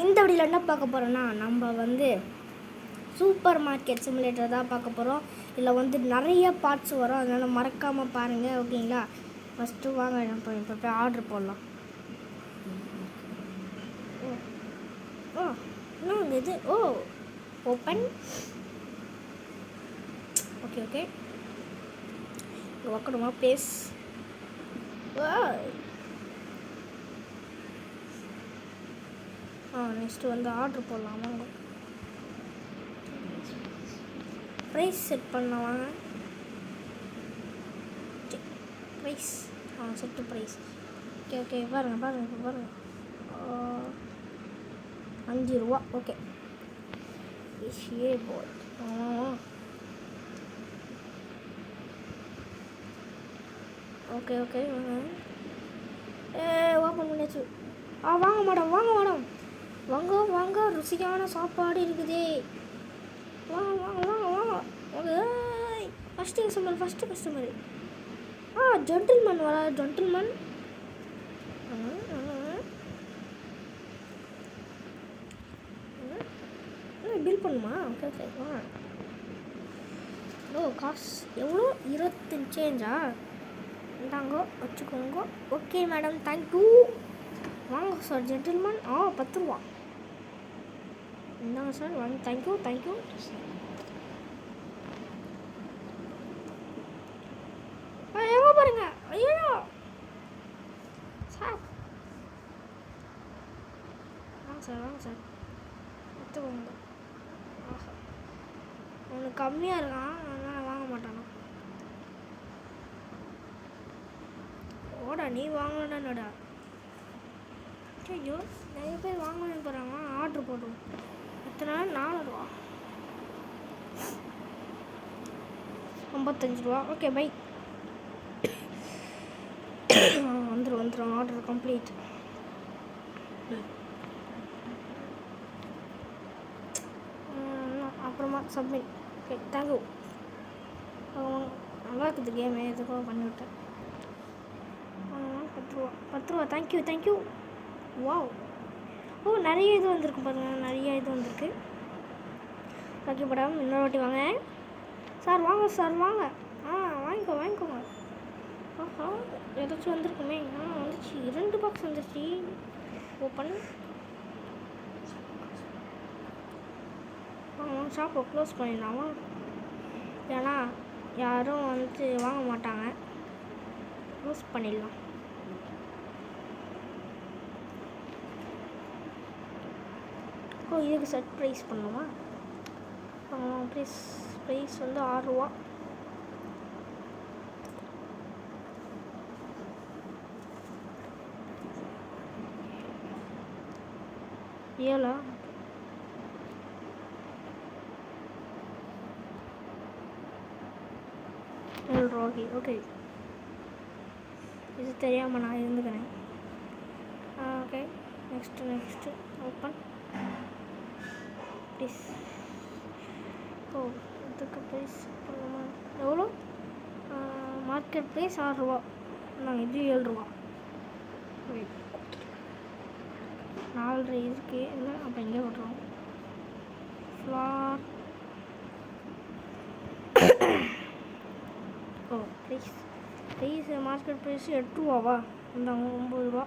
இந்த வீடியோவில் என்ன பார்க்க போகிறோன்னா நம்ம வந்து சூப்பர் மார்க்கெட் சிமுலேட்டர் தான் பார்க்க போகிறோம். இதில் வந்து நிறைய பார்ட்ஸ் வரும், அதனால் மறக்காமல் பாருங்கள், ஓகேங்களா? ஃபஸ்ட்டு வாங்க இப்போ போய் ஆர்டர் போடலாம். இன்னும் இது ஓப்பன். ஓகே இங்கே வைக்கணுமா ப்ளேஸ்? நெக்ஸ்ட்டு வந்து ஆர்டர் போடலாம். வாங்க ப்ரைஸ் செட் பண்ணலாம். வாங்க ப்ரைஸ் செட்டு ப்ரைஸ். ஓகே பாருங்கள் இப்போ பாருங்கள், 5 ரூபா. ஓகே போய் ஓகே ஓப்பன் பண்ணியாச்சு. வாங்க மேடம் வாங்க, ருசியான சாப்பாடு இருக்குதே. வாங்க ஃபஸ்ட்டு கஸ்டமர் ஜென்டில்மேன் வரா. ஜென்டில்மேன் பில் பண்ணுமா? ஓகே காசு எவ்வளோ? 25 சேஞ்சா? இந்தாங்க வச்சுக்கோங்க. Okay madam, thank you. வாங்க சார் ஜென்டில்மேன். 10 ரூபா இந்தாங்க சார். வாங்க, தேங்க்யூ. எங்கே பாருங்க. ஐயோ சார், வாங்க சார் எடுத்துக்கோங்க. அவனுக்கு கம்மியாக இருக்கான், அதனால் வாங்க மாட்டானா? ஓடா, நீ வாங்கணும்டா. ஐயோ, நிறைய பேர் வாங்கணும்னு போகிறாங்க. ஆர்டர் போடுவோம். எத்தனை? 4 ரூபா, 55 ரூபா. Okay bye. வந்துடும். Order complete. அப்புறமா சப்மிட். Okay, thank you. நல்லா இருக்குது கேமு, எதுக்கோ பண்ணிவிட்டேன். 10 ரூபா. தேங்க்யூ. வாவ், நிறைய இது வந்திருக்கு பாருங்கள், நிறைய இது வந்திருக்கு. ஓகே மேடம், இன்னொரு வாட்டி வாங்க சார். வாங்க. வாங்கிக்கோங்க. ஏதாச்சும் வந்திருக்குமே. வந்துச்சு, 2 பாக்ஸ் வந்துருச்சு. ஓப்பன். ஷாப்பை க்ளோஸ் பண்ணிடலாமா? ஏன்னா யாரும் வந்து வாங்க மாட்டாங்க. க்ளோஸ் பண்ணிடலாம். இதுக்கு செட் ப்ரைஸ் பண்ணுமா? ப்ரைஸ் வந்து 6 ரூபா. ஏழா? 7 ரூபாய்க்கு. ஓகே, இது தெரியாமல் நான் இருந்துக்கிறேன். Okay, next open please. இதுக்கு ப்ரைஸ் பண்ணுமா? எவ்வளோ? மார்க்கெட் ப்ரைஸ் 6 ரூபா. நாங்கள் இது 7 ரூபா. 4 இருக்கு இல்லை, அப்போ இங்கே போட்டுருவோம். ஃப்ளார். ப்ரைஸ் மார்க்கெட் ப்ரைஸ் 8 ரூபாவா? இந்தாங்க 9 ரூபா.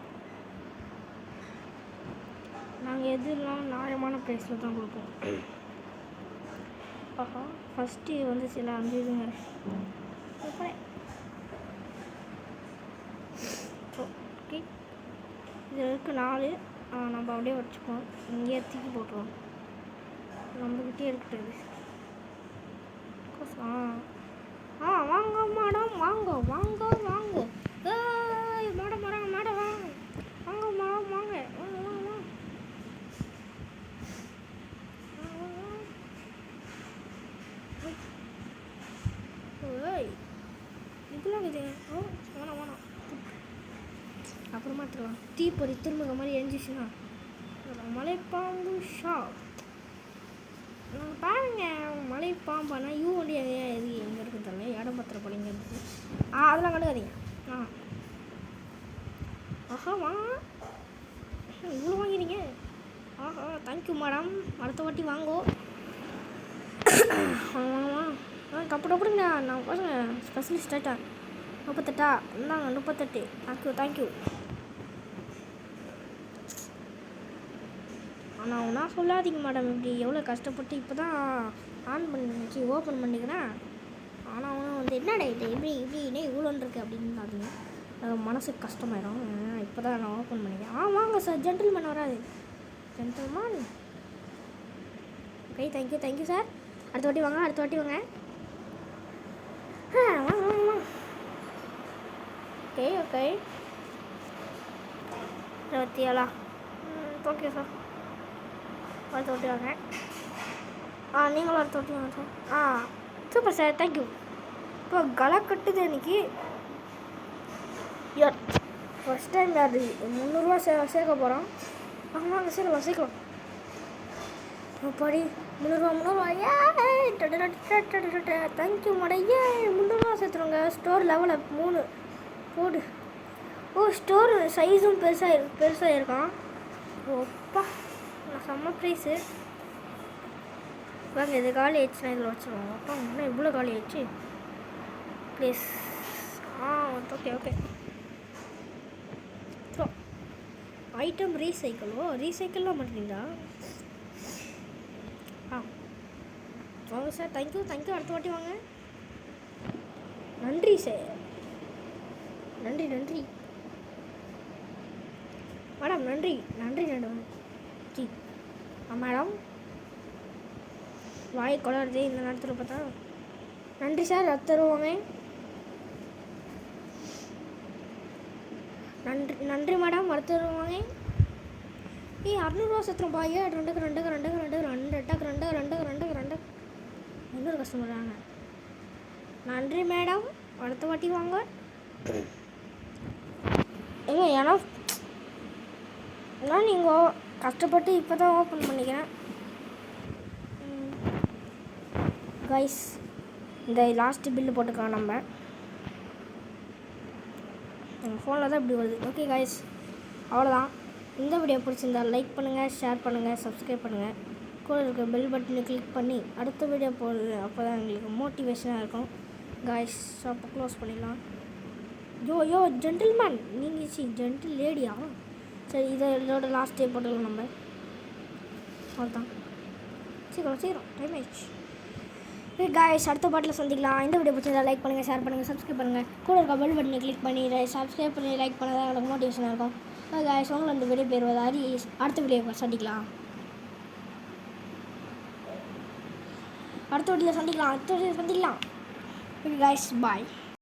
நாங்கள் எதுலாம் நியாயமான ப்ரைஸில் தான் கொடுப்போம். ஃபஸ்ட்டு வந்து சில அந்த இதுங்க. ஓகே, இதில் இருக்கு 4. நம்ம அப்படியே வச்சுப்போம். இங்கே தூக்கி போட்டுருவோம். நம்மக்கிட்டே இருக்குது. வாங்க மேடம், வாங்க. மேடம் வாங்க. இதெல்லாம் இது. வேணாம். அப்புறமா தருவான். தீப்பொறி திரும்ப மாதிரி எரிஞ்சிச்சுன்னா மலைப்பாம்பு ஷாப். பாருங்க, மலைப்பாம்பானா யூடி எங்கே இருக்குது தானே? இடம் பத்திர போலிங்க இருக்குது. அதெல்லாம் கண்டுக்காதீங்க. வாங்க. இவ்வளோ வாங்கிறீங்க? மேடம், அடுத்த வாட்டி வாங்கோ. டப்பு டப்புடுங்க, நான் பாருங்க ஸ்பெஷலிஸ்ட் ஆகிட்டேன். 38 இந்தாங்க 38. தேங்க்யூ. ஆனால் ஒன்றா சொல்லாதீங்க மேடம், இப்படி எவ்வளோ கஷ்டப்பட்டு இப்போ தான் ஓப்பன் பண்ணிக்கிறேன். ஆனால் அவனும் வந்து என்னடா இது இப்படின்னே இவ்வளோன்னு இருக்குது அப்படின்னு பார்த்தீங்க, மனசுக்கு கஷ்டமாயிடும். இப்போ தான் நான் ஓப்பன் பண்ணிக்கிறேன். வாங்க சார், ஜென்டில்மேன் வராது. Gentleman okay, thank you sir. அடுத்த வாட்டி வாங்க வாங்க. வாங்க. ஓகே 27. ஓகே சார், அடுத்த வாட்டி வாங்க. நீங்களும் அடுத்த வாட்டி வாங்க சார். Super sir, thank you. இப்போ கலை கட்டுது இன்னைக்கு. ஃபஸ்ட் டைம் அது 300 சேர்க்க போகிறோம். வாங்க சேர்க்கலாம். படி 300 தேங்க்யூ மேடம். 300 சேர்த்துருங்க. ஸ்டோர் லெவலில் 3 போடு. ஸ்டோர் சைஸும் பெருசாக இருக்கான். ஓப்பா, நான் செம்ம ப்ரைஸு. வாங்க, இது காலி ஆயிடுச்சுன்னா இதில் வச்சுருவோம். அப்பா இன்னும் இவ்வளோ காலி ஆயிடுச்சு ப்ளீஸ். ஓகே ஸோ ஐட்டம் ரீசைக்கிள்லாம் பண்ணுறீங்களா? வாங்க சார், தேங்க்யூ. அடுத்த வாட்டி வாங்க. நன்றி சார், நன்றி மேடம். நன்றி மேடம். வாய் கொடாது இந்த நேரத்தில் பார்த்தா. நன்றி சார், அது தருவாங்க. நன்றி மேடம், அடுத்து தருவாங்க. 600 சேர்த்துருப்பா. 2 இன்னொரு கஸ்டமர் வாங்க. நன்றி மேடம், அடுத்த வாட்டி வாங்க. ஏன்னா நீங்கள் கஷ்டப்பட்டு இப்போ தான் ஓப்பன் பண்ணிக்கிறேன் கைஸ். இந்த லாஸ்ட்டு பில்லு போட்டுக்கலாம் நம்ம ஃபோனில் தான் இப்படி வருது. ஓகே கைஸ், அவ்வளோதான். இந்த வீடியோ பிடிச்சிருந்தால் லைக் பண்ணுங்கள், ஷேர் பண்ணுங்கள், சப்ஸ்கிரைப் பண்ணுங்கள். கூட இருக்க பெல் பட்டனை கிளிக் பண்ணி அடுத்த வீடியோ போடுறது. அப்போ தான் எங்களுக்கு மோட்டிவேஷனாக இருக்கும் கைஸ். ஷாப்பை க்ளோஸ் பண்ணிடலாம். யோ ஜென்டில்மேன், நீங்கள் ஜென்டில் லேடியா? சரி, இதோட லாஸ்ட் டே போட்டுக்கலாம் நம்ம. அவ்வளோதான், சீக்கிரம் டைம் ஆயிடுச்சு. கைஸ், அடுத்த பாட்டில் சந்திக்கலாம். இந்த வீடியோ பிடிச்சிருந்தா லைக் பண்ணுங்கள், ஷேர் பண்ணுங்கள், சப்ஸ்கிரைப் பண்ணுங்கள். கூட இருக்க பெல் பட்டனை கிளிக் பண்ணி சப்ஸ்கிரைப் பண்ணி லைக் பண்ண தான் எனக்கு மோட்டிவேஷனாக இருக்கும். கைஸ், உங்களை இந்த வீடியோ பெறுவதாரி அடுத்த வீடியோ சந்திக்கலாம். அடுத்த வீடியோ சந்திக்கலாம். கைஸ், பாய்.